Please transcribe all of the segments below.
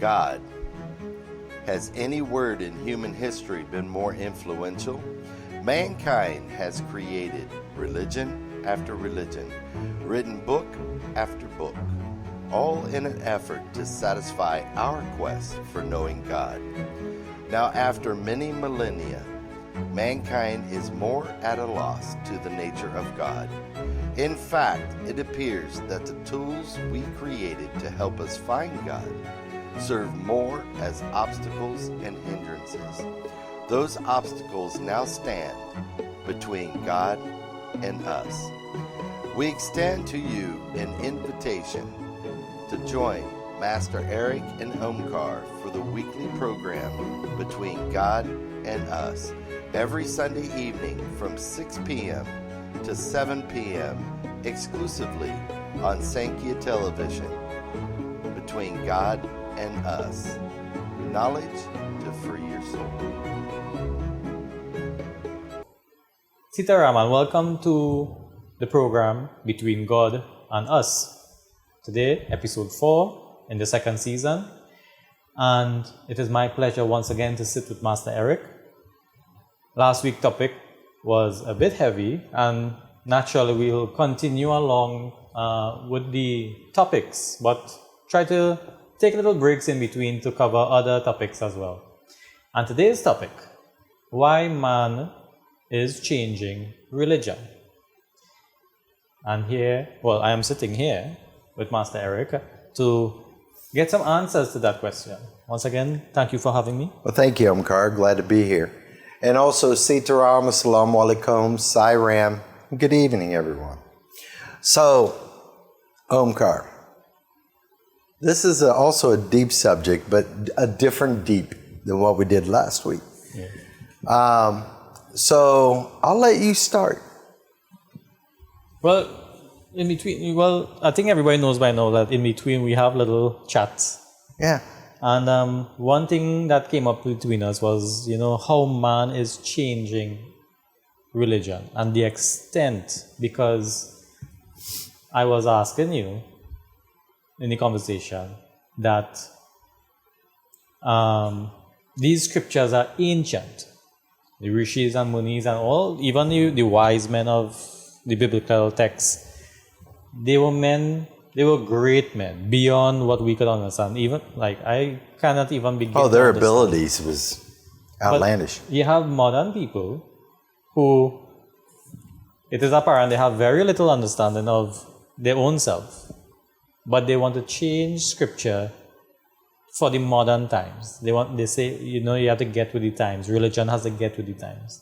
God. Has any word in human history been more influential? Mankind has created religion after religion, written book after book, all in an effort to satisfy our quest for knowing God. Now, after many millennia, mankind is more at a loss to the nature of God. In fact, it appears that the tools we created to help us find God serve more as obstacles and hindrances. Those obstacles now stand between God and us. We extend to you an invitation to join Master Eric and Omkar for the weekly program Between God and Us every Sunday evening from 6 p.m. to 7 p.m. exclusively on Sankhya Television. Between God and Us. Knowledge to free your soul. Sitaraman, welcome to the program Between God and Us. Today, episode 4 in the second season. And it is my pleasure once again to sit with Master Eric. Last week's topic was a bit heavy, and naturally we'll continue along with the topics, but try to take little breaks in between to cover other topics as well. And today's topic, why man is changing religion. And here, well, I am sitting here with Master Eric to get some answers to that question. Once again, thank you for having me. Well, thank you, Omkar. Glad to be here. And also, Sitaram, Assalamu Alaikum, Sairam. Good evening, everyone. So, Omkar, this is also a deep subject, but a different deep than what we did last week. Yeah. So, I'll let you start. Well, I think everybody knows by now that in between we have little chats. Yeah. And one thing that came up between us was, how man is changing religion and the extent, because I was asking you in the conversation that these scriptures are ancient. The rishis and munis and all, even the wise men of the biblical texts, they were great men beyond what we could understand. Even I cannot even begin. Oh, their abilities was outlandish. But you have modern people who, it is apparent they have very little understanding of their own self, but they want to change scripture for the modern times. They say, you have to get with the times. Religion has to get with the times.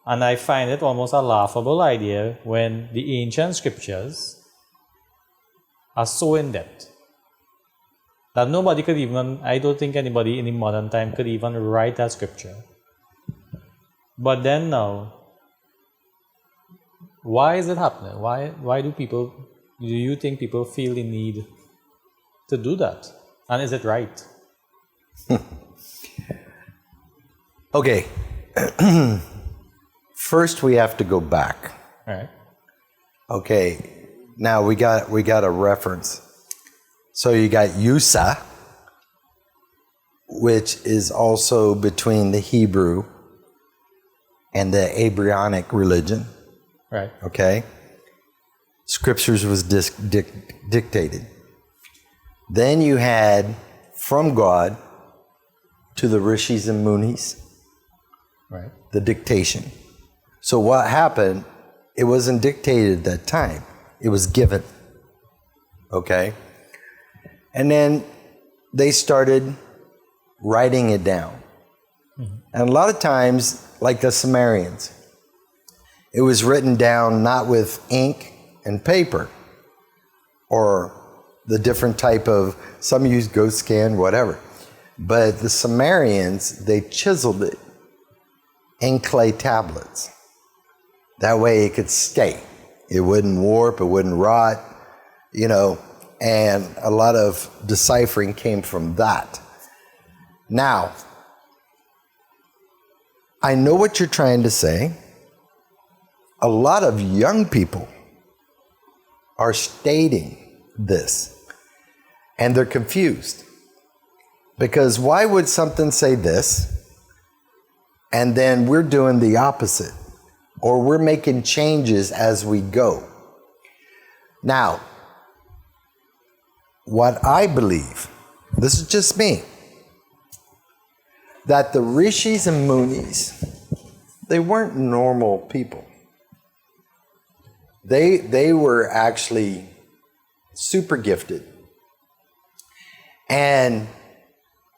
And I find it almost a laughable idea when the ancient scriptures are so in depth that nobody could even, I don't think anybody in the modern time could even write that scripture. But then now, why is it happening? Why do you think people feel the need to do that? And is it right? Okay. First, we have to go back. All right. Okay. Now we got a reference. So you got Yusa, which is also between the Hebrew and the Abrahamic religion. Right. Okay. Scriptures was dictated. Then you had from God to the rishis and munis. Right. The dictation. So what happened, it wasn't dictated at that time. It was given. Okay? And then they started writing it down. Mm-hmm. And a lot of times, like the Sumerians, it was written down not with ink and paper or the different type of, some use ghost scan, whatever. But the Sumerians, they chiseled it in clay tablets. That way it could stay. It wouldn't warp, it wouldn't rot, and a lot of deciphering came from that. Now, I know what you're trying to say. A lot of young people are stating this, and they're confused. Because why would something say this and then we're doing the opposite? Or we're making changes as we go. Now, what I believe, this is just me, that the rishis and munis, they weren't normal people. They were actually super gifted. And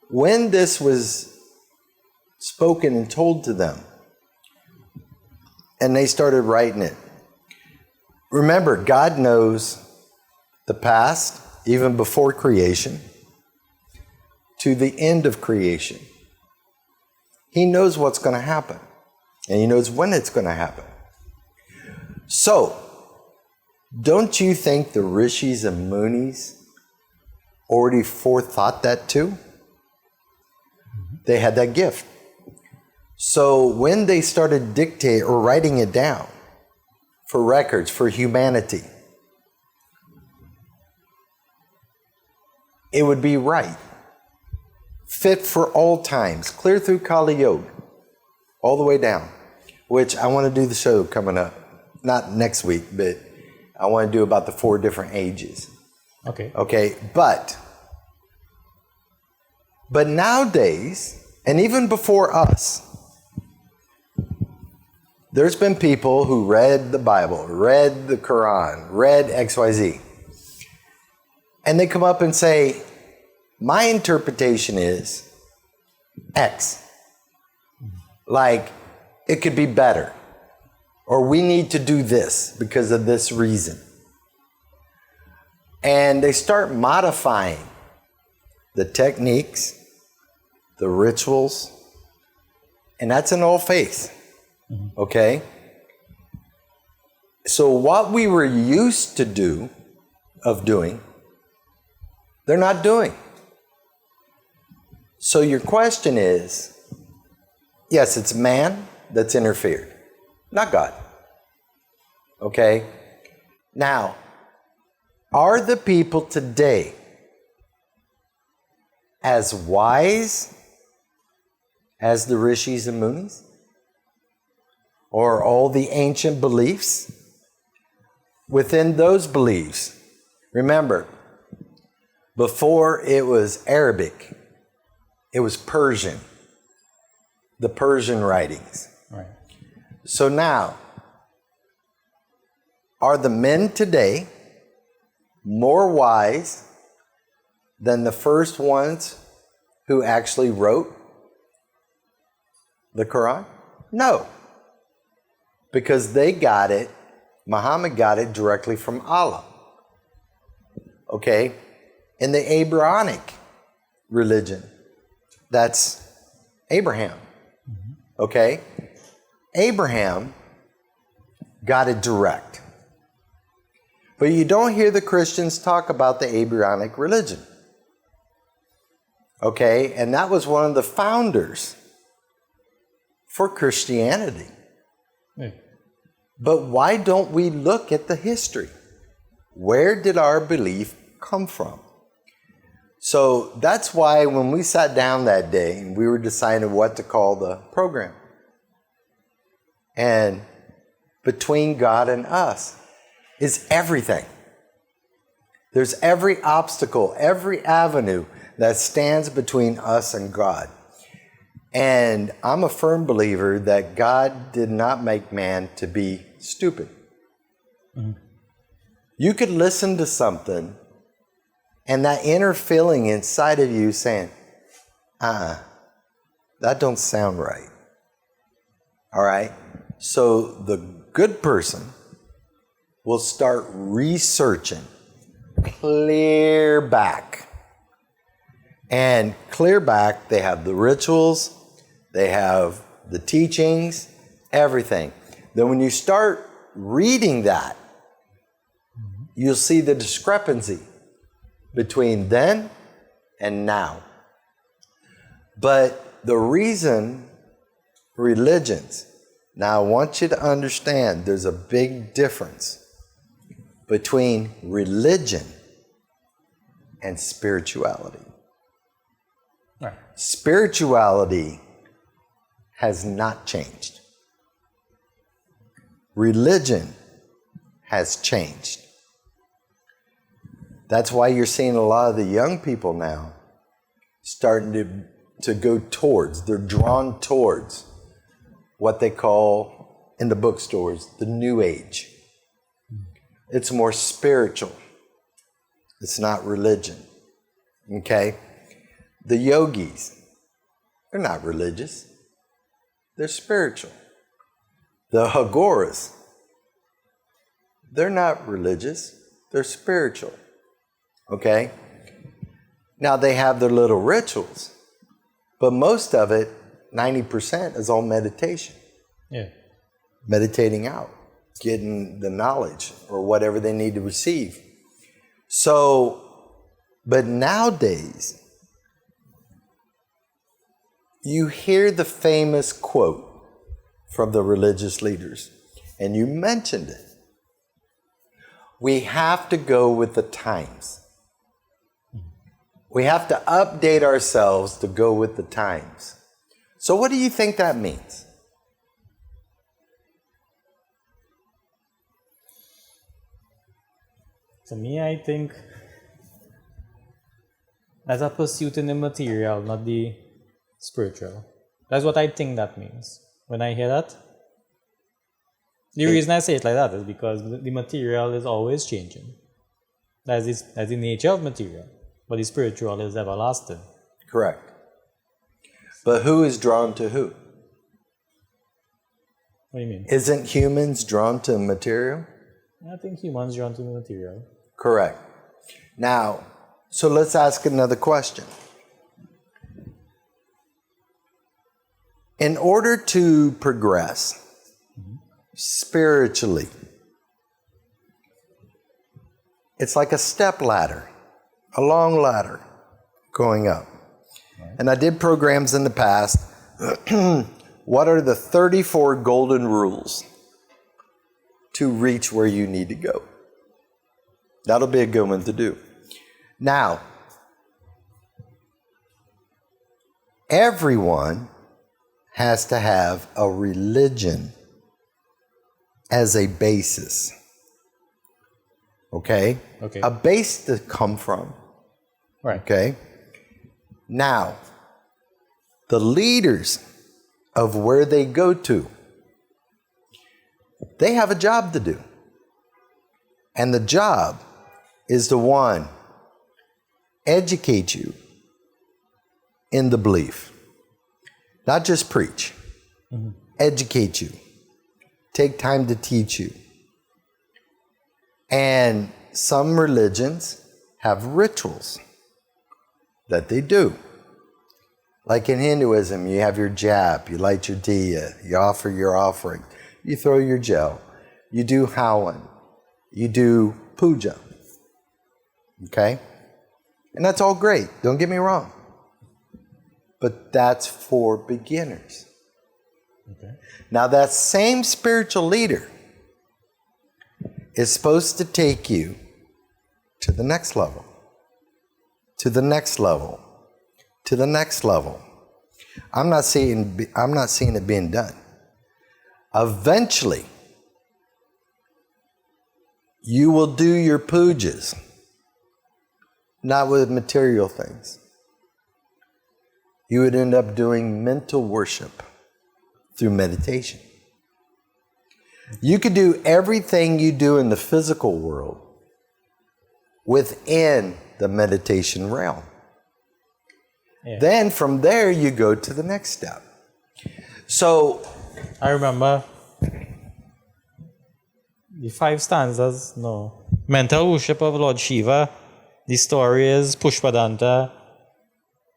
when this was spoken and told to them, and they started writing it, remember, God knows the past, even before creation, to the end of creation. He knows what's going to happen, and He knows when it's going to happen. So, don't you think the rishis and munis already forethought that too? They had that gift. So when they started dictating or writing it down for records, for humanity, it would be right, fit for all times, clear through Kali Yuga, all the way down, which I want to do the show coming up, not next week, but I want to do about the 4 different ages. Okay, but nowadays, and even before us, there's been people who read the Bible, read the Quran, read XYZ, and they come up and say, my interpretation is X. Like, it could be better. Or we need to do this because of this reason. And they start modifying the techniques, the rituals, and that's in all faith. Okay? So what we were used to doing, they're not doing. So your question is, yes, it's man that's interfered, not God. Okay? Now, are the people today as wise as the rishis and munis? Or all the ancient beliefs? Within those beliefs, remember, before it was Arabic, it was Persian, the Persian writings. Right. So now, are the men today more wise than the first ones who actually wrote the Quran? No. Because they got it, Muhammad got it directly from Allah. Okay? In the Abrahamic religion, that's Abraham. Okay? Abraham got it direct. But you don't hear the Christians talk about the Abrahamic religion. Okay? And that was one of the founders for Christianity. But why don't we look at the history? Where did our belief come from? So that's why when we sat down that day and we were deciding what to call the program, and between God and us is everything. There's every obstacle, every avenue that stands between us and God. And I'm a firm believer that God did not make man to be stupid. You could listen to something and that inner feeling inside of you saying, that don't sound right. All right? So the good person will start researching clear back. And clear back, they have the rituals, they have the teachings, everything. Then when you start reading that, you'll see the discrepancy between then and now. But the reason religions, now I want you to understand there's a big difference between religion and spirituality. Right. Spirituality has not changed. Religion has changed. That's why you're seeing a lot of the young people now starting to go towards, they're drawn towards what they call in the bookstores the New Age. It's more spiritual. It's not religion. Okay? The yogis, they're not religious. They're spiritual. The Hagoras, they're not religious. They're spiritual. Okay? Now they have their little rituals, but most of it, 90%, is all meditation. Yeah. Meditating out, getting the knowledge or whatever they need to receive. So, but nowadays, you hear the famous quote from the religious leaders, and you mentioned it. We have to go with the times. We have to update ourselves to go with the times. So what do you think that means? To me, I think that's a pursuit in the material, not the spiritual. That's what I think that means. When I hear that, the reason I say it like that is because the material is always changing. That's the nature of material. But the spiritual is everlasting. Correct. But who is drawn to who? What do you mean? Isn't humans drawn to material? I think humans drawn to the material. Correct. Now, so let's ask another question. In order to progress spiritually, it's like a step ladder, a long ladder going up. And I did programs in the past. What are the 34 golden rules to reach where you need to go? That'll be a good one to do. Now, everyone has to have a religion as a basis. Okay? Okay. A base to come from. Right. Okay? Now, the leaders of where they go to, they have a job to do. And the job is to, one, educate you in the belief. Not just preach. Educate you. Take time to teach you. And some religions have rituals that they do. Like in Hinduism, you have your jap, you light your diya, you offer your offering, you throw your gel, you do hawan, you do puja. Okay? And that's all great, don't get me wrong. But that's for beginners. Okay. Now that same spiritual leader is supposed to take you to the next level, to the next level, to the next level. I'm not seeing it being done. Eventually, you will do your pujas, not with material things. You would end up doing mental worship through meditation. You could do everything you do in the physical world within the meditation realm. Yeah. Then from there, you go to the next step. So, I remember the 5 stanzas, no. Mental worship of Lord Shiva. The story is Pushpadanta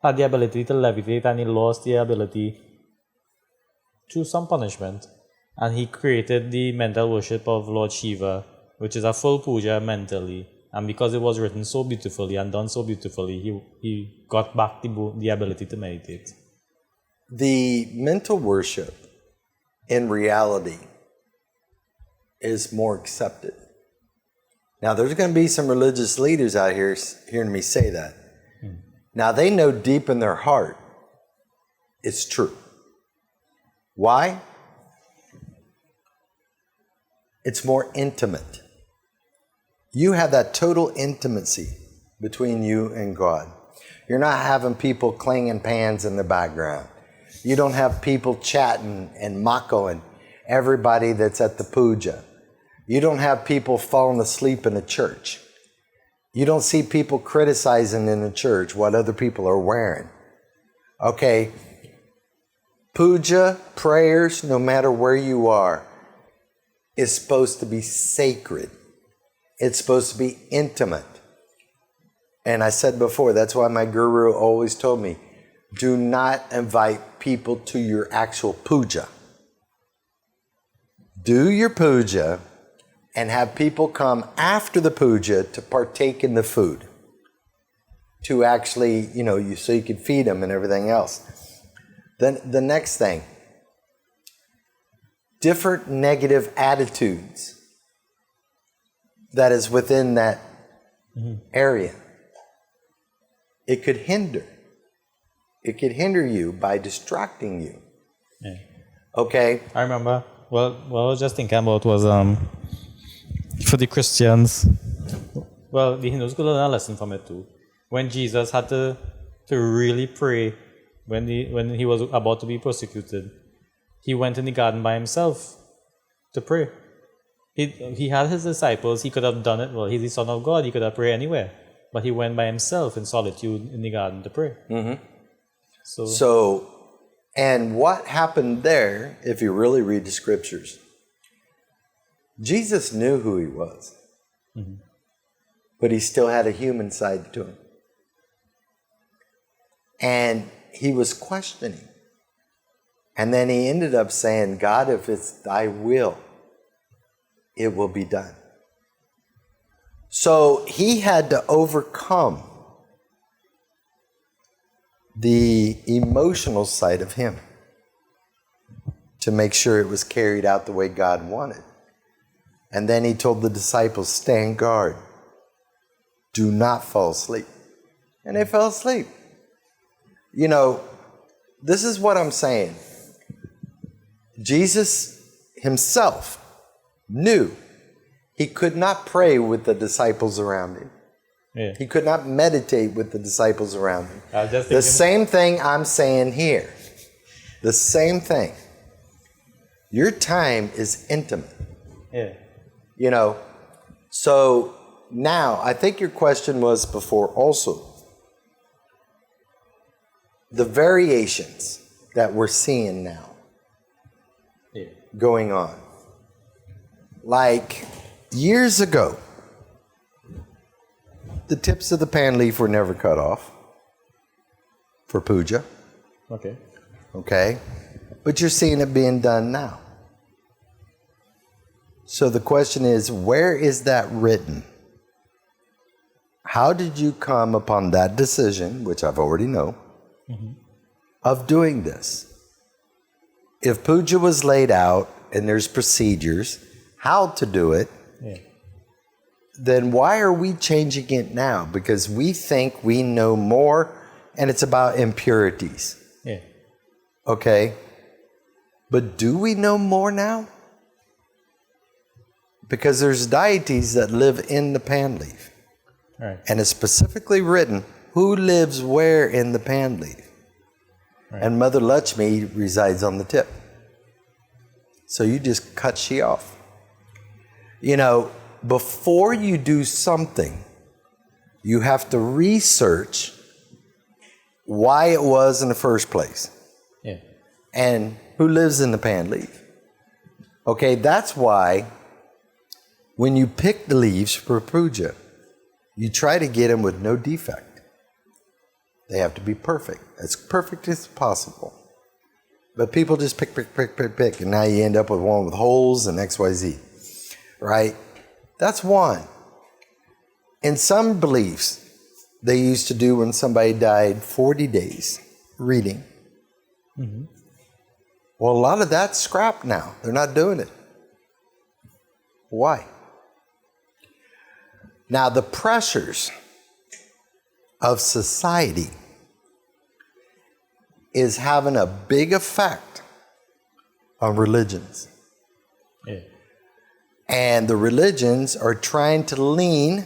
had the ability to levitate and he lost the ability through some punishment. And he created the mental worship of Lord Shiva, which is a full puja mentally. And because it was written so beautifully and done so beautifully, he got back the ability to meditate. the mental worship in reality is more accepted. Now, there's going to be some religious leaders out here hearing me say that. Now they know deep in their heart it's true. Why? It's more intimate. You have that total intimacy between you and God. You're not having people clanging pans in the background. You don't have people chatting and makoing everybody that's at the puja. You don't have people falling asleep in a church. You don't see people criticizing in the church what other people are wearing. Okay? Puja, prayers, no matter where you are, is supposed to be sacred. It's supposed to be intimate. And I said before, that's why my guru always told me, do not invite people to your actual puja. Do your puja and have people come after the puja to partake in the food. To actually, so you can feed them and everything else. Then the next thing, different negative attitudes that is within that area. It could hinder. It could hinder you by distracting you. Yeah. Okay? I remember, what I was just thinking about was for the Christians, well, the Hindus could learn a lesson from it too. When Jesus had to really pray, when he was about to be persecuted, he went in the garden by himself to pray. He had his disciples, he could have done it, well, he's the Son of God, he could have prayed anywhere. But he went by himself in solitude in the garden to pray. Mm-hmm. So, and what happened there, if you really read the scriptures, Jesus knew who he was. Mm-hmm. But he still had a human side to him. And he was questioning. And then he ended up saying, God, if it's thy will, it will be done. So he had to overcome the emotional side of him to make sure it was carried out the way God wanted. And then he told the disciples, stand guard. Do not fall asleep. And they fell asleep. This is what I'm saying. Jesus himself knew he could not pray with the disciples around him. Yeah. He could not meditate with the disciples around him. The same thing I'm saying here. The same thing. Your time is intimate. Yeah. So now, I think your question was before also, the variations that we're seeing now going on. Like years ago, the tips of the pan leaf were never cut off for puja. Okay. But you're seeing it being done now. So the question is, where is that written? How did you come upon that decision, which I've already know, of doing this? If puja was laid out and there's procedures, how to do it, then why are we changing it now? Because we think we know more, and it's about impurities. Okay? But do we know more now? Because there's deities that live in the pan leaf. Right. And it's specifically written who lives where in the pan leaf. Right. And Mother Lakshmi resides on the tip. So you just cut she off. Before you do something, you have to research why it was in the first place. Yeah. And who lives in the pan leaf. Okay, that's why when you pick the leaves for puja, you try to get them with no defect. They have to be perfect, as perfect as possible. But people just pick, and now you end up with one with holes and XYZ, right? That's one. In some beliefs, they used to do when somebody died 40 days reading. Mm-hmm. Well, a lot of that's scrapped now. They're not doing it. Why? Now, the pressures of society is having a big effect on religions. Yeah. And the religions are trying to lean,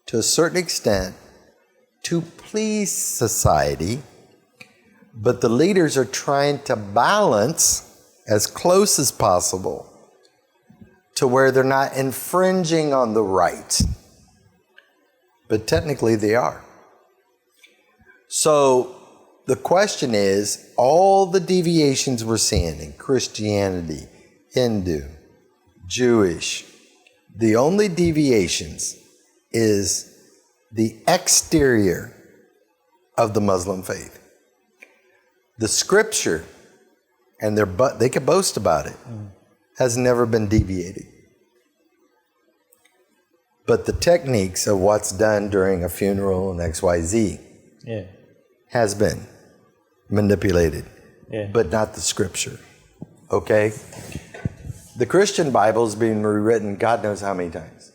to a certain extent, to please society, but the leaders are trying to balance as close as possible to where they're not infringing on the rights. But technically they are. So the question is, all the deviations we're seeing in Christianity, Hindu, Jewish, the only deviations is the exterior of the Muslim faith. The scripture, and they could boast about it, has never been deviated. But the techniques of what's done during a funeral and XYZ has been manipulated, but not the scripture. Okay? The Christian Bible is being rewritten God knows how many times.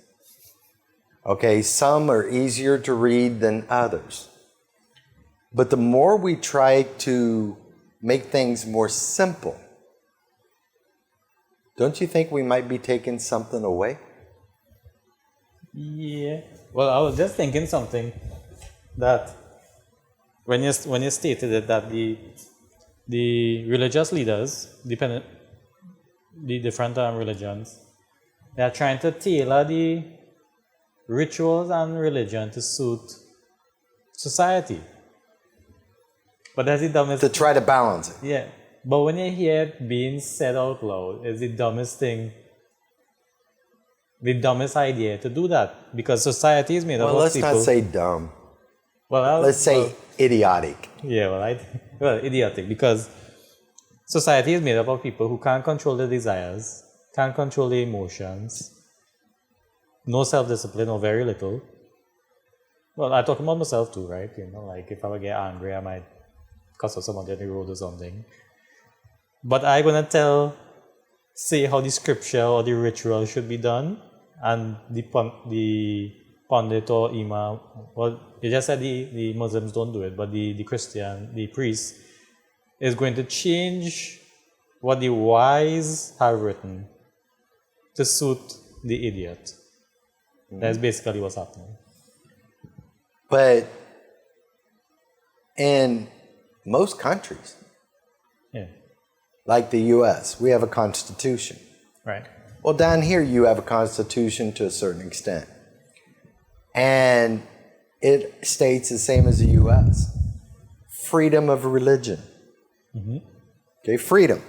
Okay, some are easier to read than others. But the more we try to make things more simple, don't you think we might be taking something away? Yeah. Well, I was just thinking something that when you stated it, that the religious leaders, the different religions, they are trying to tailor the rituals and religion to suit society. But that's the dumbest. To try to balance it. Yeah. But when you hear it being said out loud, it's the dumbest thing, the dumbest idea to do that. Because society is made up of people. Well, let's not say dumb. Well, let's say idiotic. Yeah, well, idiotic. Because society is made up of people who can't control their desires, can't control their emotions, no self-discipline or very little. Well, I talk about myself too, right? You know, like if I would get angry, I might cuss out someone on the road or something. But I'm going to say how the scripture or the ritual should be done, and the Pandit or Imam, well, you just said the Muslims don't do it, but the Christian, the priest, is going to change what the wise have written to suit the idiot. That's basically what's happening. But in most countries, like the U.S., we have a constitution. Right. Well, down here you have a constitution to a certain extent. And it states the same as the U.S. Freedom of religion. Okay, freedom.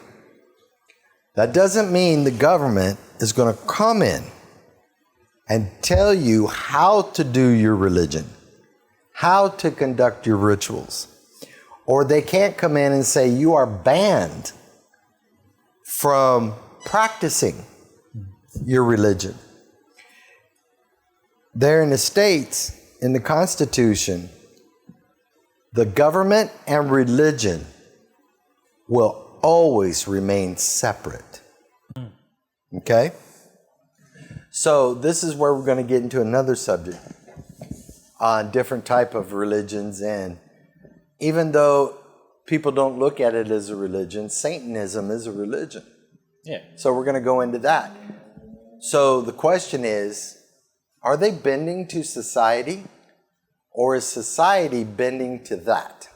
That doesn't mean the government is going to come in and tell you how to do your religion, how to conduct your rituals. Or they can't come in and say you are banned from practicing your religion. There in the States, in the Constitution, the government and religion will always remain separate. Okay? So this is where we're going to get into another subject on different type of religions. And even though people don't look at it as a religion, Satanism is a religion. Yeah. So we're going to go into that. So the question is, are they bending to society, or is society bending to that?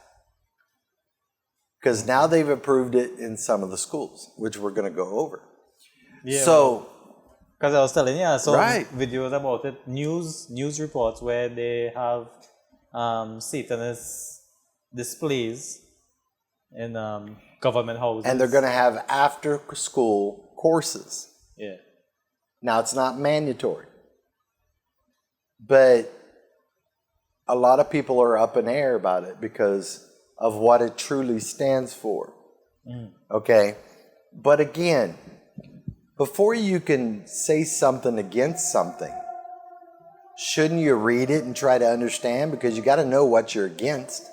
Because now they've approved it in some of the schools, which we're going to go over. Yeah. So, because I was telling you, I saw right. videos about it, news reports where they have Satanist displays in government houses. And they're going to have after-school courses. Yeah. Now, it's not mandatory. But a lot of people are up in air about it because of what it truly stands for. Okay? But again, before you can say something against something, shouldn't you read it and try to understand? Because you got to know what you're against.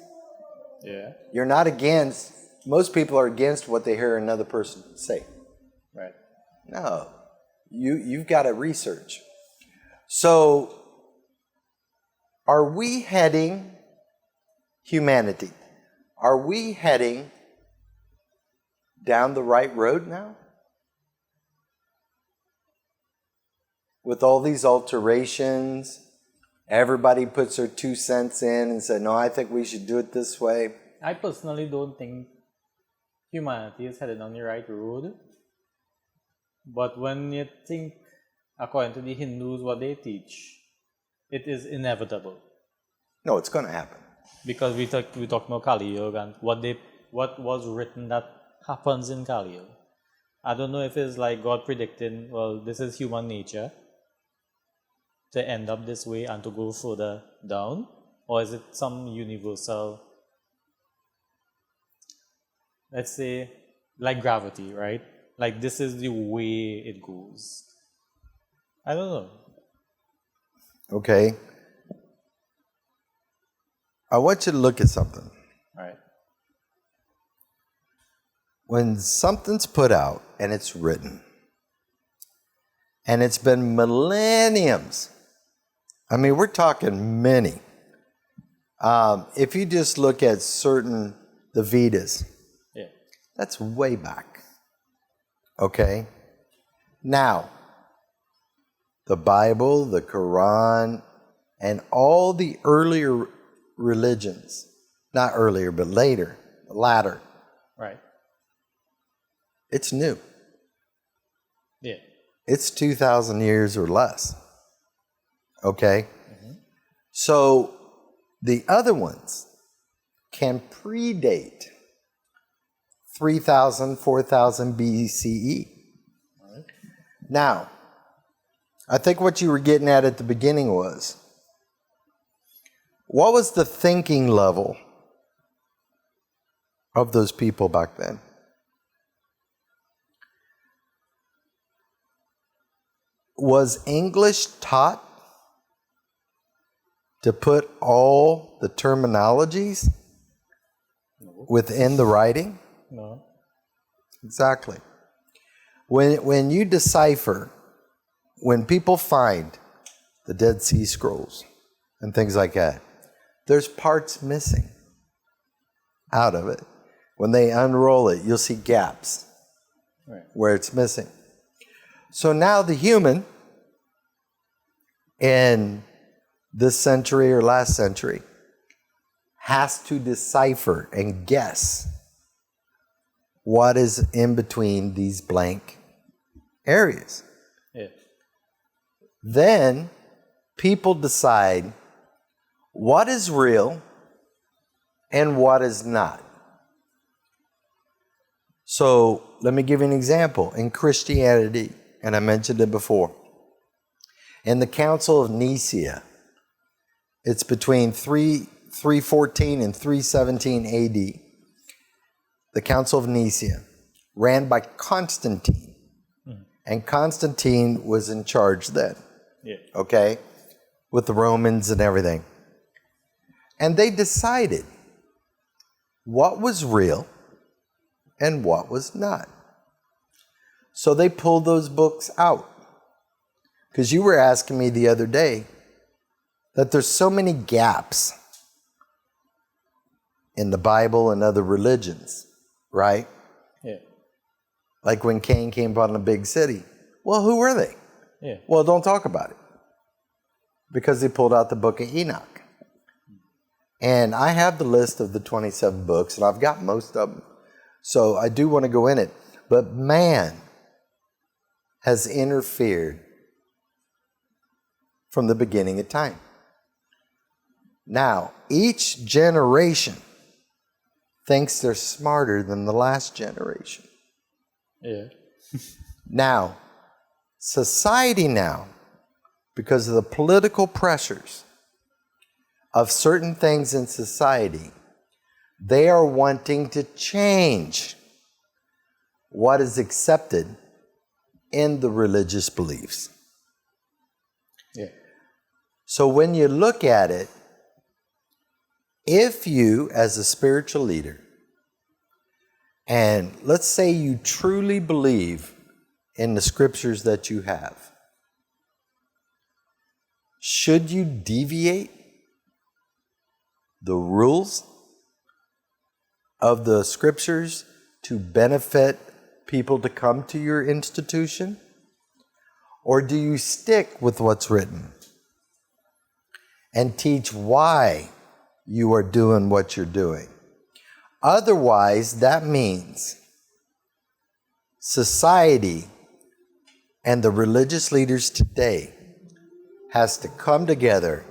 Yeah. You're not against, most people are against what they hear another person say. Right. No. You've got to research. So, are we heading humanity? Are we heading down the right road now? With all these alterations, everybody puts their 2 cents in and said, no, I think we should do it this way. I personally don't think humanity is headed on the right road. But when you think, according to the Hindus, what they teach, it is inevitable. No, it's going to happen. Because we talk about Kali Yuga and what was written that happens in Kali Yuga. I don't know if it's like God predicting, well, this is human nature to end up this way and to go further down, or is it some universal, let's say, like gravity, right? Like this is the way it goes. I don't know. Okay. I want you to look at something. Right. When something's put out and it's written, and it's been millenniums, I mean, we're talking many. If you just look at the Vedas, Yeah. that's way back. Okay? Now, the Bible, the Quran, and all the earlier religions, not earlier, but latter, Right. it's new. Yeah. It's 2,000 years or less. Okay? So the other ones can predate 3,000, 4,000 BCE. Right. Now, I think what you were getting at the beginning was, what was the thinking level of those people back then? Was English taught to put all the terminologies within the writing? No. Exactly. When you decipher, when people find the Dead Sea Scrolls and things like that, there's parts missing out of it. When they unroll it, you'll see gaps where it's missing. So now the human in this century or last century has to decipher and guess what is in between these blank areas. Yeah. Then people decide what is real and what is not. So let me give you an example. In Christianity, and I mentioned it before, in the Council of Nicaea, it's between 314 and 317 AD. The Council of Nicaea, ran by Constantine. And Constantine was in charge then. Yeah. Okay? With the Romans and everything. And they decided what was real and what was not. So they pulled those books out. Because you were asking me the other day that there's so many gaps in the Bible and other religions, right? Yeah. Like when Cain came upon a big city. Well, who were they? Yeah. Well, don't talk about it. Because they pulled out the book of Enoch. And I have the list of the 27 books, and I've got most of them. So I do want to go in it. But man has interfered from the beginning of time. Now, each generation thinks they're smarter than the last generation. Yeah. Now, society now, because of the political pressures of certain things in society, they are wanting to change what is accepted in the religious beliefs. Yeah. So when you look at it, if you, as a spiritual leader, and let's say you truly believe in the scriptures that you have, should you deviate the rules of the scriptures to benefit people to come to your institution? Or do you stick with what's written and teach why you are doing what you're doing? Otherwise, that means society and the religious leaders today has to come together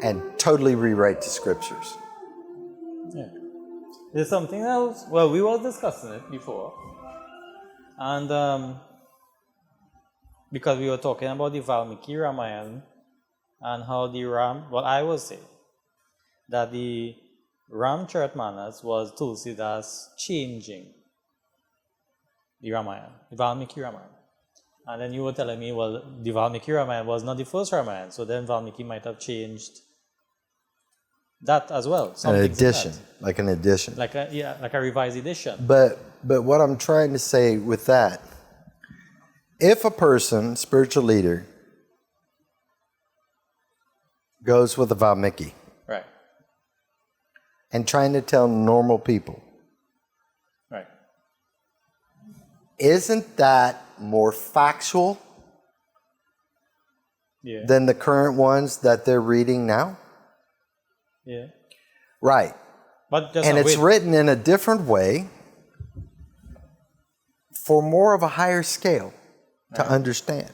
and totally rewrite the scriptures. Yeah. There's something else. Well, we were discussing it before. And because we were talking about the Valmiki Ramayana and how the what I will say, that the Ramcharitmanas was Tulsidas changing the Ramayana, the Valmiki Ramayana. And then you were telling me, well, the Valmiki Ramayana was not the first Ramayana, so then Valmiki might have changed that as well. An addition, like an addition. Like a revised edition. But what I'm trying to say with that, if a person, spiritual leader, goes with a Valmiki, right, and trying to tell normal people, right, isn't that more factual than the current ones that they're reading now? Yeah. Right. But and it's written in a different way for more of a higher scale to understand.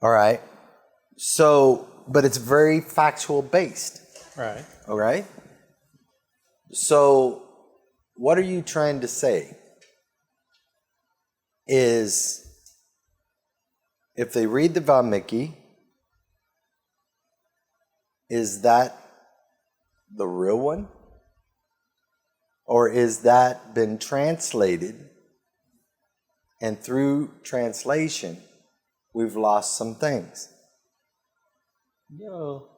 All right. So, but it's very factual based. Right. All right. So, what are you trying to say? Is if they read the Valmiki, is that the real one? Or is that been translated and through translation we've lost some things?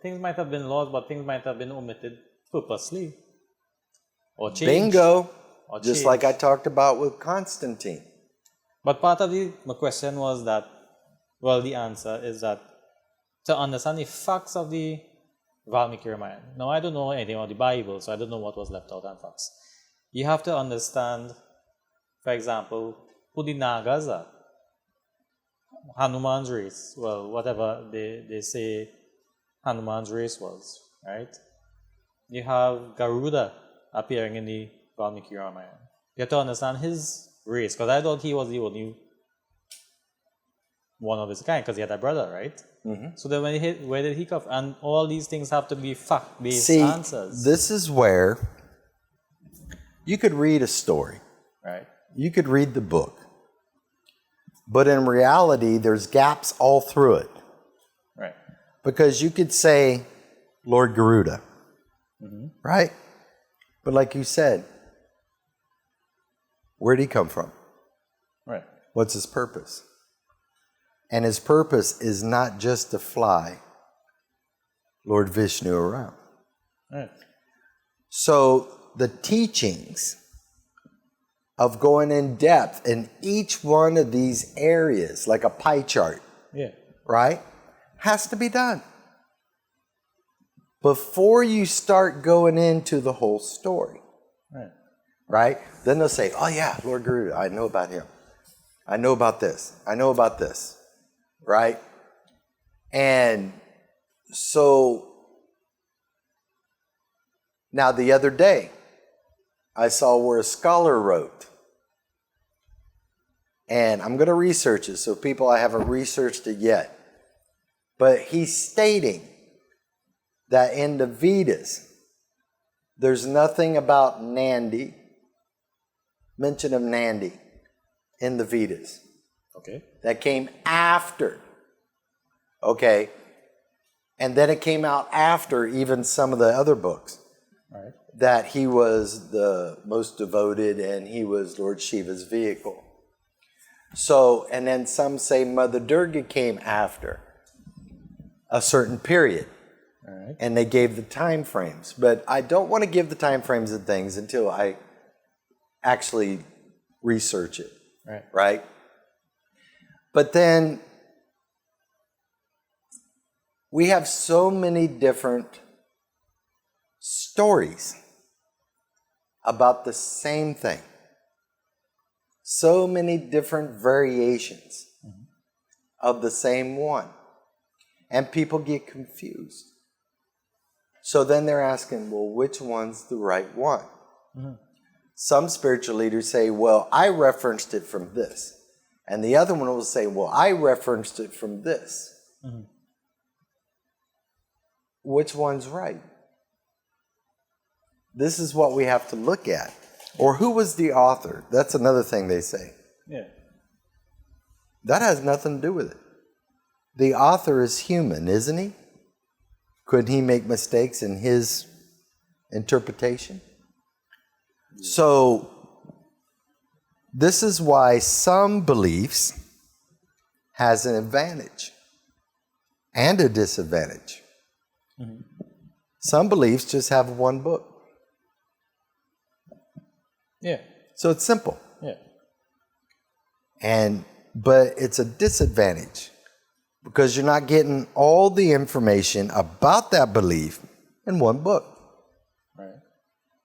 Things might have been lost, but things might have been omitted purposely. Or changed. Bingo! Or just changed. like I talked about with Constantine. But part of my question was that, well, the answer is that to understand the facts of the Valmiki Ramayana. Now, I don't know anything about the Bible, so I don't know what was left out and facts. You have to understand, for example, who the Nagas are. Hanuman's race, well, whatever they say Hanuman's race was, right? You have Garuda appearing in the Valmiki Ramayana. You have to understand his race, because I thought he was the only one of his kind, because he had a brother, right? Mm-hmm. So then where did he come from? And all these things have to be fact-based answers. This is where you could read a story. Right. You could read the book. But in reality, there's gaps all through it. Right. Because you could say, Lord Garuda. Mm-hmm. Right? But like you said, where'd he come from? Right. What's his purpose? And his purpose is not just to fly Lord Vishnu around. Right. So the teachings of going in depth in each one of these areas, like a pie chart, right, has to be done before you start going into the whole story. Right? Then they'll say, oh yeah, Lord Garuda, I know about him. I know about this. I know about this. Right? And so now the other day, I saw where a scholar wrote, and I'm going to research it, so people, I haven't researched it yet, but he's stating that in the Vedas, there's nothing about Nandi, mention of Nandi in the Vedas. Okay. That came after. Okay. And then it came out after even some of the other books. Right. That he was the most devoted and he was Lord Shiva's vehicle. So, and then some say Mother Durga came after a certain period. Right. And they gave the time frames. But I don't want to give the time frames of things until I actually research it. Right. Right? But then we have so many different stories about the same thing. So many different variations of the same one. And people get confused. So then they're asking, well, which one's the right one? Some spiritual leaders say, well, I referenced it from this. And the other one will say, well, I referenced it from this. Which one's right? This is what we have to look at. Or who was the author? That's another thing they say. Yeah. That has nothing to do with it. The author is human, isn't he? Couldn't he make mistakes in his interpretation? So, this is why some beliefs has an advantage and a disadvantage. Some beliefs just have one book. Yeah. So it's simple. Yeah. But it's a disadvantage because you're not getting all the information about that belief in one book. Right.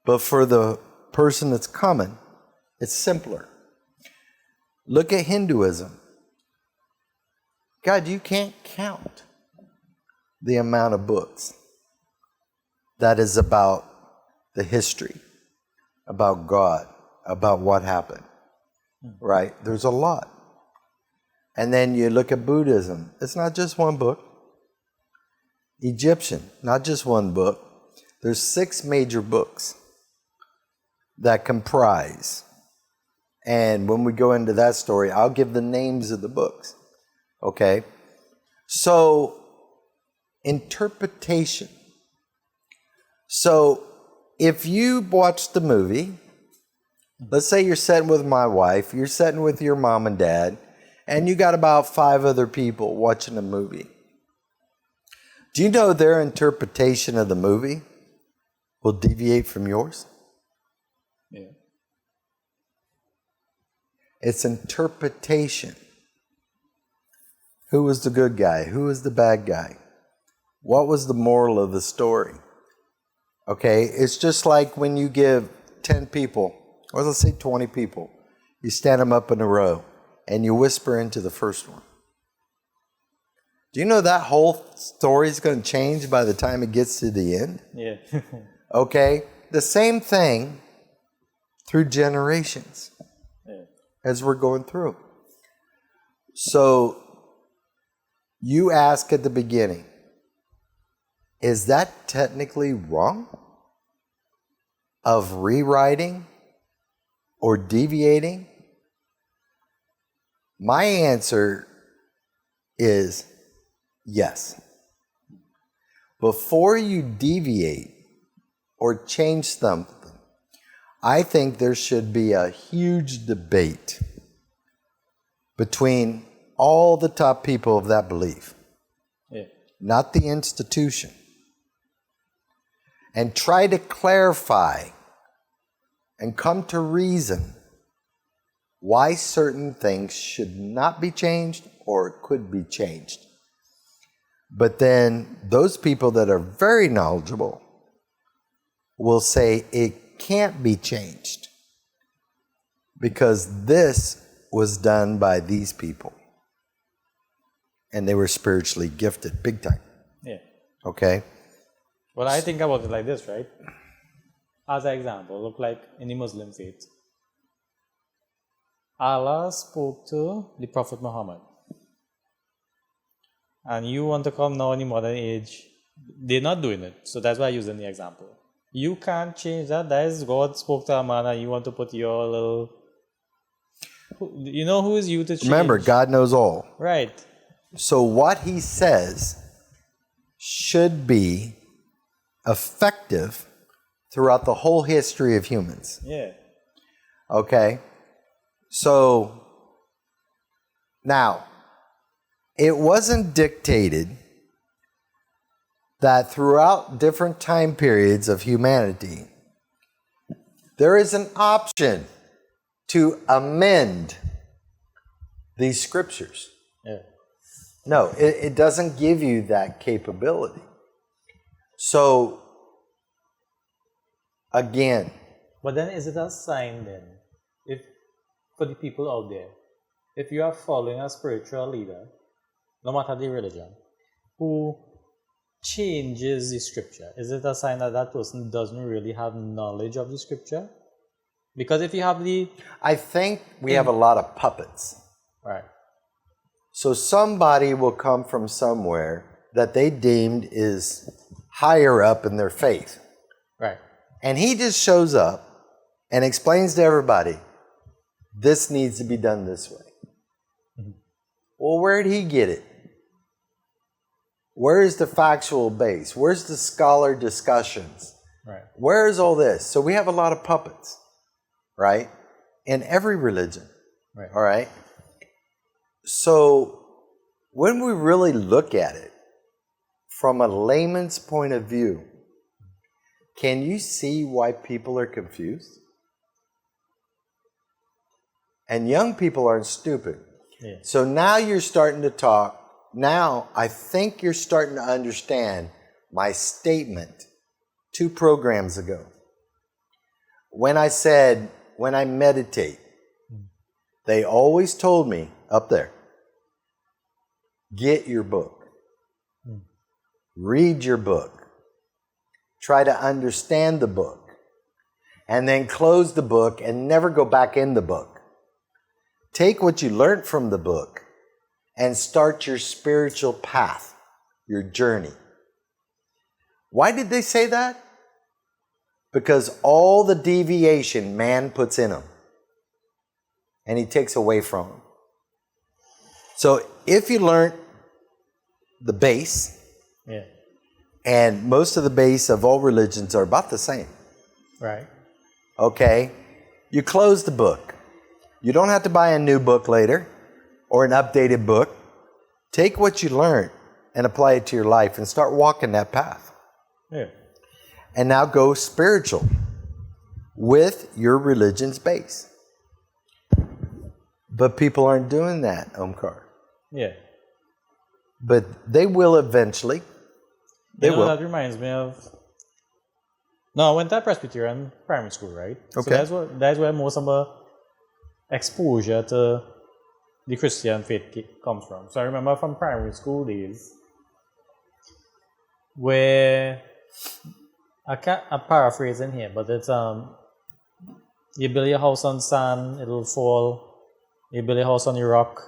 But for the person that's coming, it's simpler. Look at Hinduism. God, you can't count the amount of books that is about the history, about God, about what happened, right? There's a lot. And then you look at Buddhism. It's not just one book. Egyptian, not just one book. There's 6 major books that comprise. And when we go into that story, I'll give the names of the books. Okay? So, interpretation. So, if you watch the movie, let's say you're sitting with my wife, you're sitting with your mom and dad, and you got about 5 other people watching a movie. Do you know their interpretation of the movie will deviate from yours? Yeah. It's interpretation. Who was the good guy? Who was the bad guy? What was the moral of the story? Okay, it's just like when you give 10 people, or let's say 20 people, you stand them up in a row and you whisper into the first one. Do you know that whole story is going to change by the time it gets to the end? Yeah. Okay, the same thing through generations as we're going through. So you ask at the beginning, is that technically wrong? Of rewriting or deviating? My answer is yes. Before you deviate or change something, I think there should be a huge debate between all the top people of that belief, not the institution, and try to clarify and come to reason why certain things should not be changed or could be changed. But then those people that are very knowledgeable will say it can't be changed because this was done by these people and they were spiritually gifted big time. Yeah. Okay? Well, I think about it like this, right? As an example, look like in the Muslim faith. Allah spoke to the Prophet Muhammad. And you want to come now in the modern age, they're not doing it. So that's why I'm using the example. You can't change that. That is God spoke to a man and you want to put your little... You know who is you to change? Remember, God knows all. Right. So what he says should be effective throughout the whole history of humans. Yeah. Okay? So, now, it wasn't dictated that throughout different time periods of humanity, there is an option to amend these scriptures. Yeah. No, it doesn't give you that capability. So, again, But then is it a sign then, if for the people out there, if you are following a spiritual leader, no matter the religion, who changes the scripture, is it a sign that that person doesn't really have knowledge of the scripture? Because if you have the... I think we have a lot of puppets. Right. So somebody will come from somewhere that they deemed is higher up in their faith. Right. And he just shows up and explains to everybody, this needs to be done this way. Mm-hmm. Well, where did he get it? Where's the factual base? Where's the scholar discussions? Right. Where's all this? So we have a lot of puppets, right? In every religion. Right. All right? So when we really look at it from a layman's point of view, can you see why people are confused? And young people aren't stupid. Yeah. So now you're starting to talk. Now I think you're starting to understand my statement 2 programs ago. When I said, when I meditate, they always told me up there, get your book. Read your book. Try to understand the book. And then close the book and never go back in the book. Take what you learned from the book and start your spiritual path, your journey. Why did they say that? Because all the deviation man puts in them, and he takes away from them. So if you learn the base, Yeah. and most of the base of all religions are about the same. Right. Okay? You close the book. You don't have to buy a new book later or an updated book. Take what you learned and apply it to your life and start walking that path. Yeah. And now go spiritual with your religion's base. But people aren't doing that, Omkar. Yeah. But they will eventually. They will. That reminds me of... No, I went to Presbyterian primary school, right? Okay. So that's where most of my exposure to the Christian faith comes from. So I remember from primary school days where I'm paraphrasing here, but it's you build your house on sand, it'll fall. You build your house on the rock,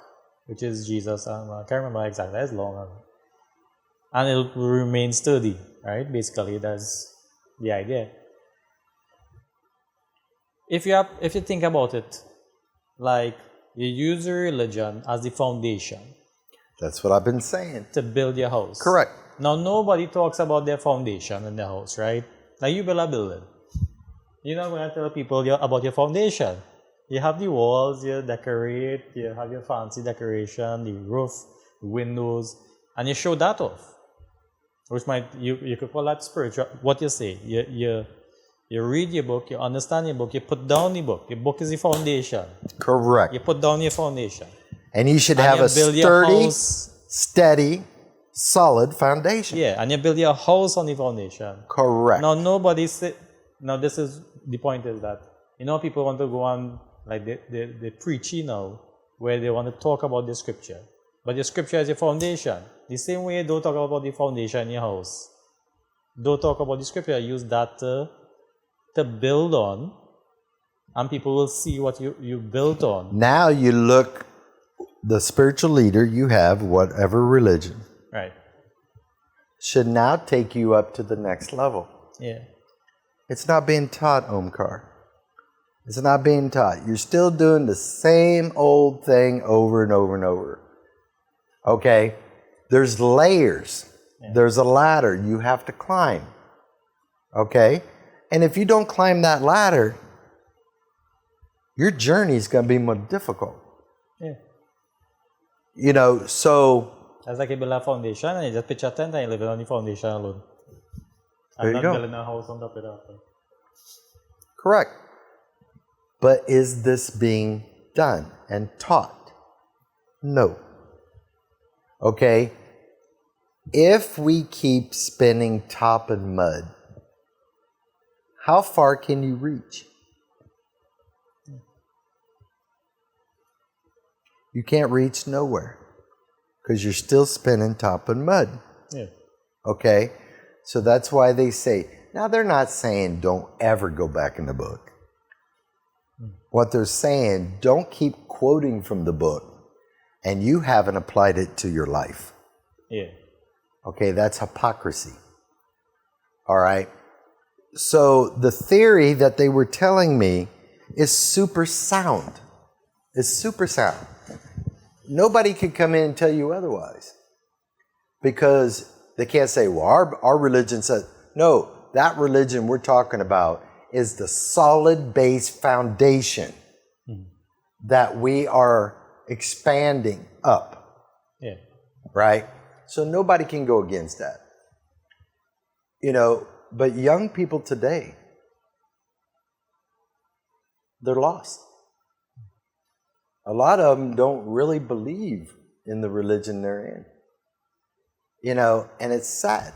which is Jesus. I can't remember exactly. That's long. And it will remain sturdy, right? Basically, that's the idea. If you think about it, like you use your religion as the foundation. That's what I've been saying. To build your house. Correct. Now, nobody talks about their foundation in their house, right? Like you build a building. You're not going to tell people about your foundation. You have the walls, you decorate, you have your fancy decoration, the roof, the windows, and you show that off. Which you could call that spiritual. What you say, you read your book, you understand your book, you put down the book. Your book is the foundation. Correct. You put down your foundation. And you should have a sturdy, steady, solid foundation. Yeah, and you build your house on the foundation. Correct. Now this is the point is that people want to go on like they preaching now where they want to talk about the scripture. But the scripture is your foundation. The same way you don't talk about the foundation in your house. Don't talk about the scripture. Use that to build on, and people will see what you built on. Now you look, the spiritual leader you have, whatever religion, Right. should now take you up to the next level. Yeah. It's not being taught, Omkar. It's not being taught. You're still doing the same old thing over and over and over. Okay? There's layers. Yeah. There's a ladder you have to climb. Okay? And if you don't climb that ladder, your journey is going to be more difficult. Yeah. So... That's like you build a foundation and you just pitch a tent and you live on the foundation alone. There you go. Building a house on top of it. Correct. But is this being done and taught? No. Okay? If we keep spinning top in mud, how far can you reach? you can't reach nowhere because you're still spinning top in mud. Yeah. Okay? So that's why they say, now they're not saying don't ever go back in the book. What they're saying, don't keep quoting from the book and you haven't applied it to your life. Yeah. Okay, that's hypocrisy. All right? So the theory that they were telling me is super sound. It's super sound. Nobody could come in and tell you otherwise. Because they can't say, well, our religion says, no, that religion we're talking about is the solid base foundation that we are expanding up. Yeah. Right? So nobody can go against that. You know, but young people today, they're lost. A lot of them don't really believe in the religion they're in. You know, and it's sad.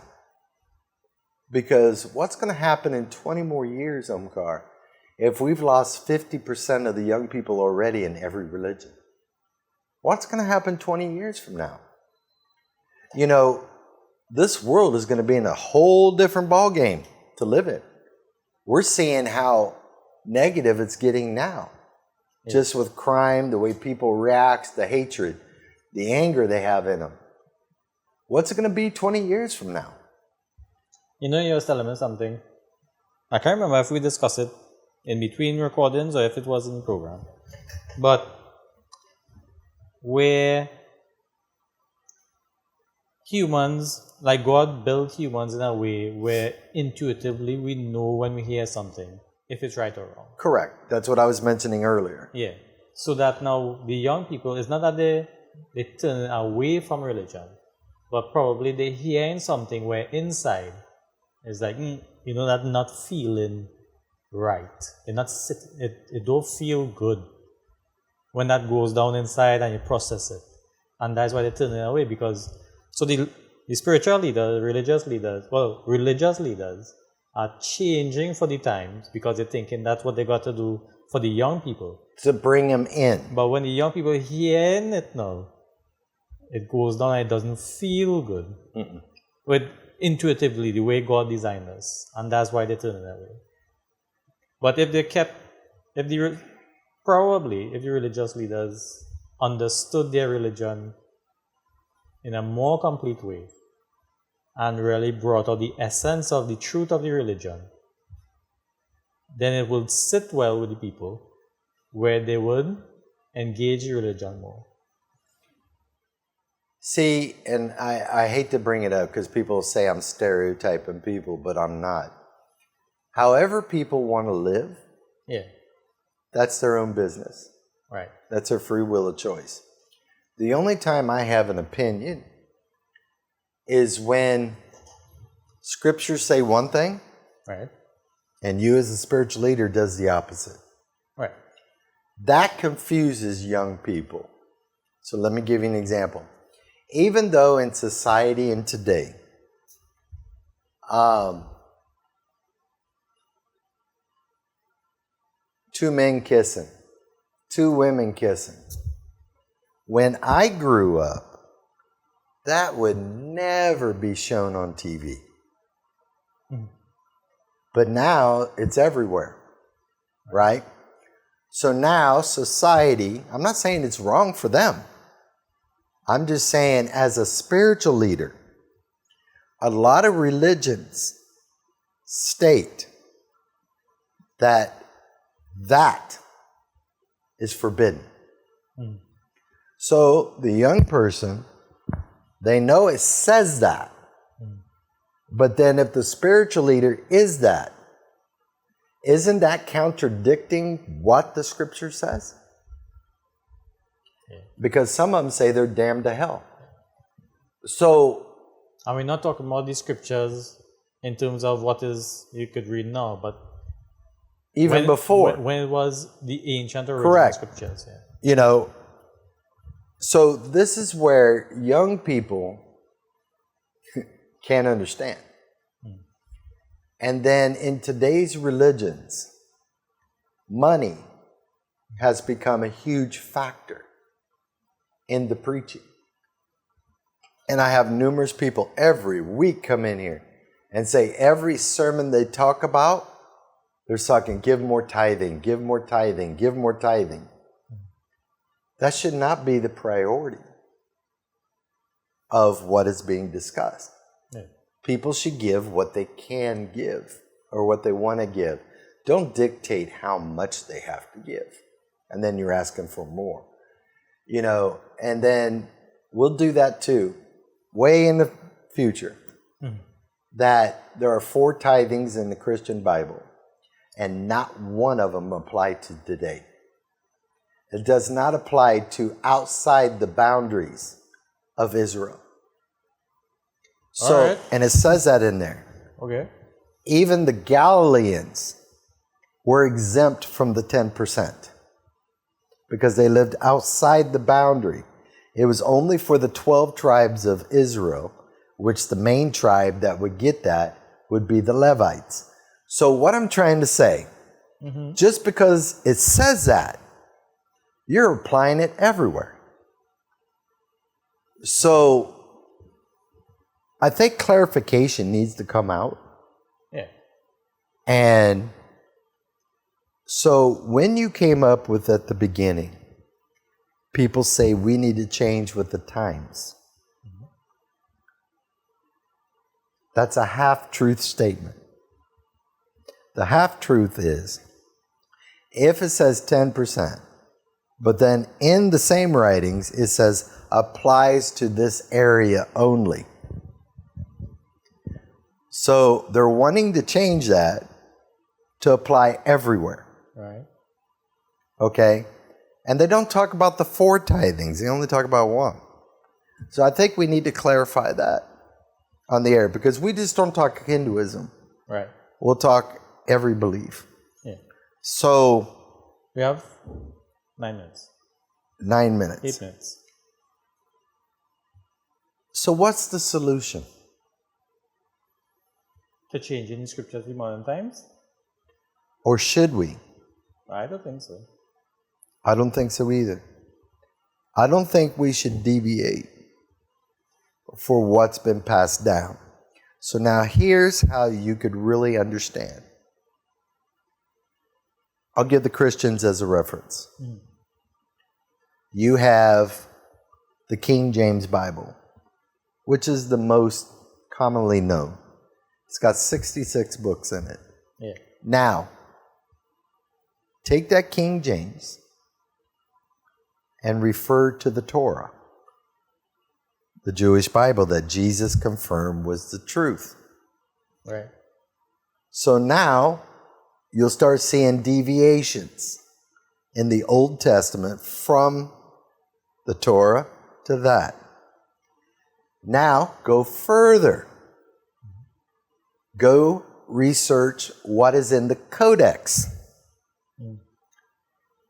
Because what's going to happen in 20 more years, Omkar, if we've lost 50% of the young people already in every religion? What's going to happen 20 years from now? You know, this world is going to be in a whole different ballgame to live in. We're seeing how negative it's getting now. Yeah. Just with crime, the way people react, the hatred, the anger they have in them. What's it going to be 20 years from now? You know, you was telling me something. I can't remember if we discussed it in between recordings or if it was in the program. But where humans, like God built humans in a way where intuitively we know when we hear something, if it's right or wrong. Correct. That's what I was mentioning earlier. Yeah. So that now the young people, it's not that they turn away from religion, but probably they're hearing something where inside it's like, you know, that not feeling right. They're not sitting, it don't feel good when that goes down inside and you process it. And that's why they're turning away, because so the spiritual leaders, religious leaders are changing for the times because they're thinking that's what they got to do for the young people. To bring them in. But when the young people hearing it now, it goes down and it doesn't feel good. With intuitively the way God designed us, and that's why they're turning away. But if the religious leaders understood their religion in a more complete way and really brought out the essence of the truth of the religion, then it would sit well with the people where they would engage in religion more. See, and I hate to bring it up because people say I'm stereotyping people, but I'm not. However people want to live, yeah, that's their own business. Right. That's their free will of choice. The only time I have an opinion is when scriptures say one thing, right, and you as a spiritual leader does the opposite. Right. That confuses young people. So let me give you an example. Even though in society and today, two men kissing, two women kissing. When I grew up, that would never be shown on TV. But now it's everywhere, right? So now society, I'm not saying it's wrong for them. I'm just saying as a spiritual leader, a lot of religions state that is forbidden. So the young person, they know it says that. But then if the spiritual leader is that, isn't that contradicting what the scripture says? Because some of them say they're damned to hell. So, and we're not talking about the scriptures in terms of what is you could read now, but even before, when it was the ancient original scriptures. Yeah. You know, so this is where young people can't understand. And then in today's religions, money has become a huge factor. in the preaching. And I have numerous people every week come in here and say every sermon they talk about, they're talking, give more tithing, give more tithing, give more tithing. That should not be the priority of what is being discussed. Yeah. People should give what they can give or what they want to give. Don't dictate how much they have to give. And then you're asking for more. You know, and then we'll do that too, way in the future. Mm-hmm. That there are 4 tithings in the Christian Bible, and not one of them apply to today. It does not apply to outside the boundaries of Israel. So, and it says that in there. Okay. Even the Galileans were exempt from the 10% because they lived outside the boundary. It was only for the 12 tribes of Israel, which the main tribe that would get that would be the Levites. So what I'm trying to say, just because it says that, you're applying it everywhere. So I think clarification needs to come out. Yeah. And so when you came up with at the beginning, people say we need to change with the times. That's a half-truth statement. The half-truth is, if it says 10%, but then in the same writings it says applies to this area only. So they're wanting to change that to apply everywhere. Right. Okay? And they don't talk about the 4 tithings. They only talk about 1. So I think we need to clarify that on the air, because we just don't talk Hinduism. Right. We'll talk every belief. Yeah. So we have 9 minutes. 9 minutes. 8 minutes. So what's the solution? To change in scriptures in modern times? Or should we? I don't think so. I don't think so either. I don't think we should deviate for what's been passed down. So now here's how you could really understand. I'll give the Christians as a reference. You have the King James Bible, which is the most commonly known. It's got 66 books in it. Yeah. Now, take that King James and refer to the Torah, the Jewish Bible that Jesus confirmed was the truth. Right. So now you'll start seeing deviations in the Old Testament from the Torah to that. Now go further. Go research what is in the Codex,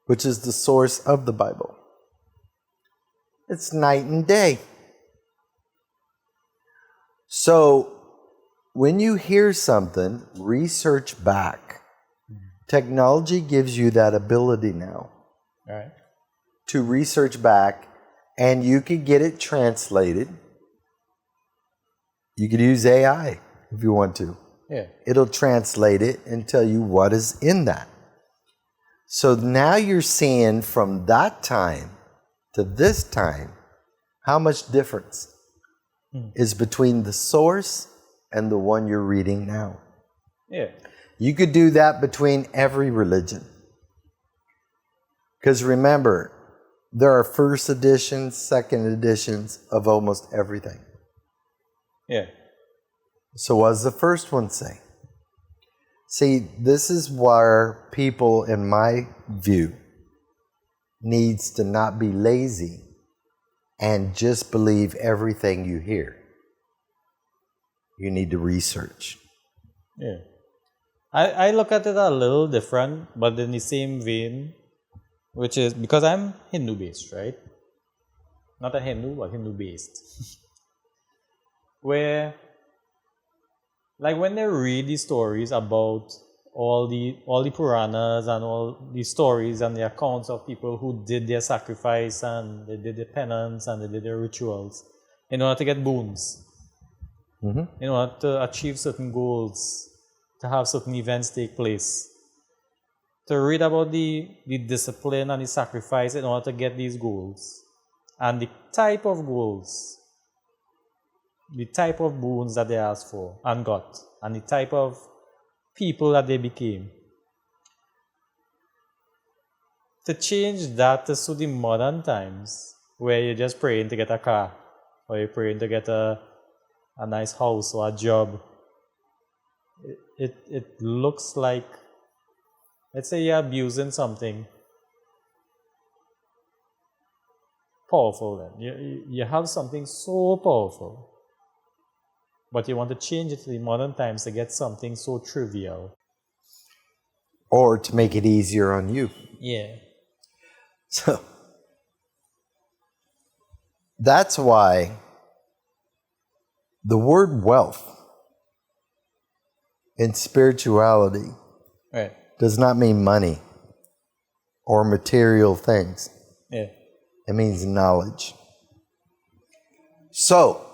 which is the source of the Bible. It's night and day. So when you hear something, research back. Technology gives you that ability now. Right. To research back, and you could get it translated. You could use AI if you want to. Yeah. It'll translate it and tell you what is in that. So now you're seeing from that time to this time how much difference is between the source and the one you're reading now. Yeah. You could do that between every religion. Because remember, there are first editions, second editions of almost everything. Yeah. So what does the first one say? See, this is where people, in my view, needs to not be lazy and just believe everything you hear. You need to research. Yeah. I look at it a little different, but in the same vein, which is because I'm Hindu-based, right? Not a Hindu, but Hindu-based. Where, like when they read these stories about all the Puranas and all the stories and the accounts of people who did their sacrifice and they did their penance and they did their rituals in order to get boons, in order to achieve certain goals, to have certain events take place. To read about the discipline and the sacrifice in order to get these goals and the type of goals, the type of boons that they asked for and got, and the type of people that they became. To change that to suit the modern times, where you're just praying to get a car, or you're praying to get a nice house or a job, it looks like, let's say you're abusing something powerful then. You have something so powerful, but you want to change it to the modern times to get something so trivial. Or to make it easier on you. Yeah. So that's why the word wealth in spirituality Right. does not mean money or material things. Yeah. It means knowledge. So,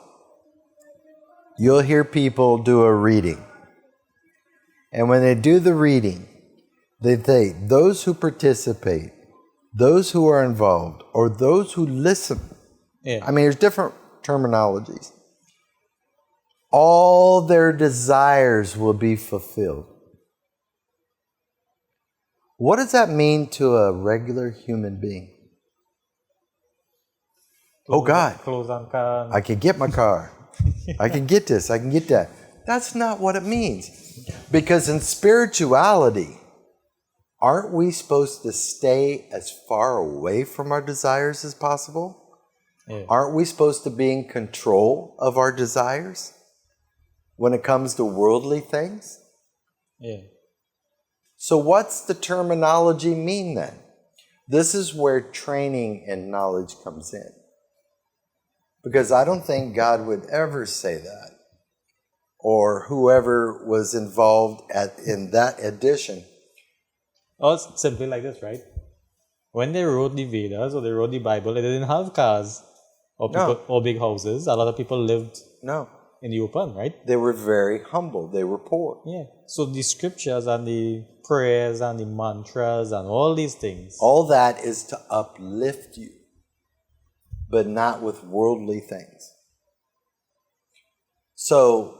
you'll hear people do a reading. And when they do the reading, they say those who participate, those who are involved, or those who listen. Yeah. I mean, there's different terminologies. All their desires will be fulfilled. What does that mean to a regular human being? Oh God, Clothes and car. I can get my car. I can get this, I can get that. That's not what it means. Because in spirituality, aren't we supposed to stay as far away from our desires as possible? Yeah. Aren't we supposed to be in control of our desires when it comes to worldly things? Yeah. So what's the terminology mean then? This is where training and knowledge comes in. Because I don't think God would ever say that, or whoever was involved in that edition. Oh, it's simply like this, right? When they wrote the Vedas or they wrote the Bible, they didn't have cars or people or big houses. A lot of people lived in the open, right? They were very humble. They were poor. Yeah. So the scriptures and the prayers and the mantras and all these things. All that is to uplift you, but not with worldly things. So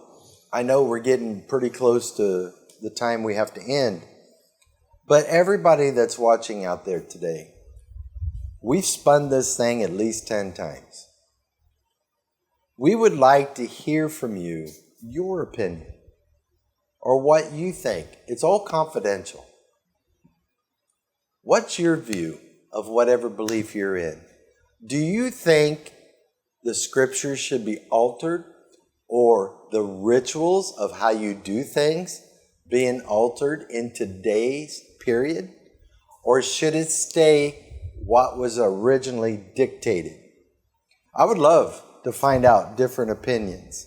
I know we're getting pretty close to the time we have to end, but everybody that's watching out there today, we've spun this thing at least 10 times. We would like to hear from you, your opinion, or what you think. It's all confidential. What's your view of whatever belief you're in? Do you think the scriptures should be altered, or the rituals of how you do things being altered in today's period? Or should it stay what was originally dictated? I would love to find out different opinions.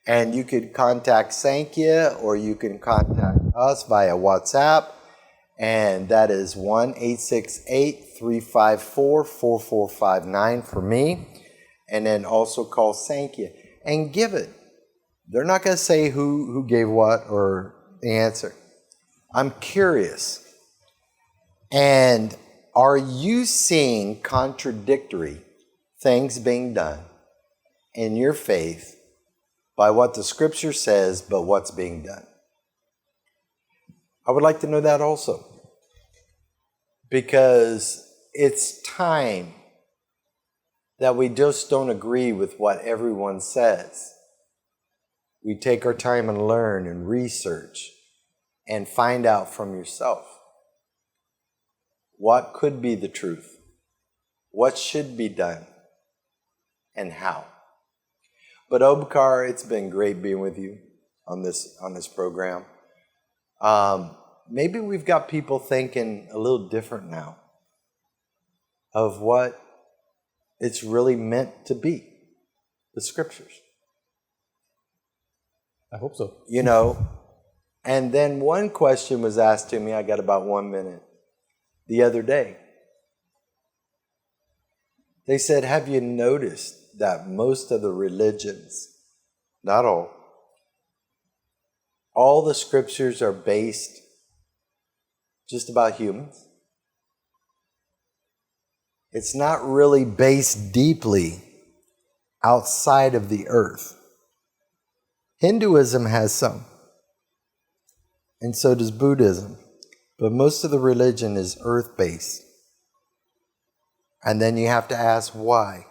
And you could contact Sankhya, or you can contact us via WhatsApp. And that is 1-868-354-4459 for me. And then also call Sankhya and give it. They're not going to say who gave what or the answer. I'm curious. And are you seeing contradictory things being done in your faith by what the scripture says, but what's being done? I would like to know that also. Because it's time that we just don't agree with what everyone says. We take our time and learn and research and find out from yourself what could be the truth, what should be done, and how. But Obakar, it's been great being with you on this program. Maybe we've got people thinking a little different now of what it's really meant to be, the scriptures. I hope so. You know, And then one question was asked to me, I got about 1 minute, the other day. They said, have you noticed that most of the religions, not all the scriptures are based just about humans? It's not really based deeply outside of the earth. Hinduism has some, and so does Buddhism, but most of the religion is earth-based. And then you have to ask why.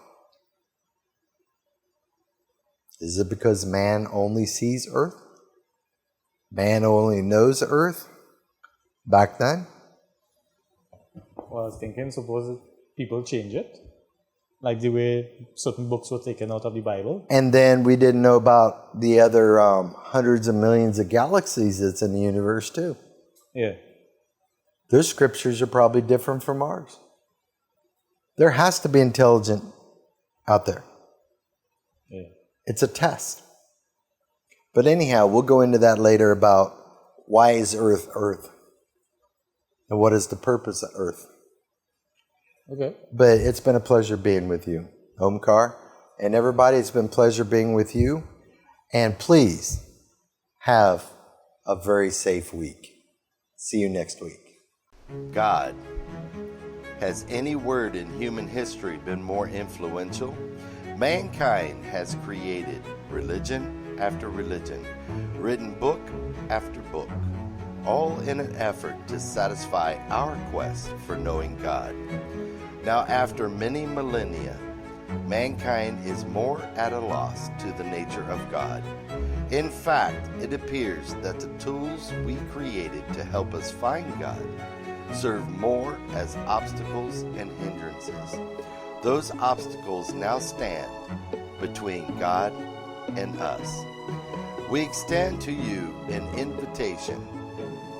Is it because man only sees earth? Man only knows earth back then? Well, I was thinking, suppose people change it, like the way certain books were taken out of the Bible. And then we didn't know about the other hundreds of millions of galaxies that's in the universe too. Yeah. Their scriptures are probably different from ours. There has to be intelligent out there. Yeah. It's a test. But anyhow, we'll go into that later about why is Earth Earth? And what is the purpose of Earth? Okay. But it's been a pleasure being with you, Omkar. And everybody, it's been a pleasure being with you. And please have a very safe week. See you next week. God. Has any word in human history been more influential? Mankind has created religion after religion, written book after book, all in an effort to satisfy our quest for knowing God. Now, after many millennia, mankind is more at a loss to the nature of God. In fact, it appears that the tools we created to help us find God serve more as obstacles and hindrances. Those obstacles now stand between God and us. We extend to you an invitation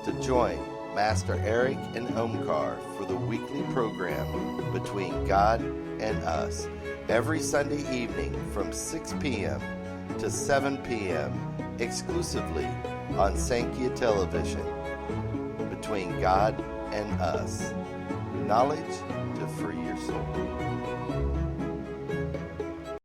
to join Master Eric and Omkar for the weekly program Between God and Us every Sunday evening from 6 p.m. to 7 p.m. exclusively on Sankhya Television. Between God and Us. Knowledge to free your soul.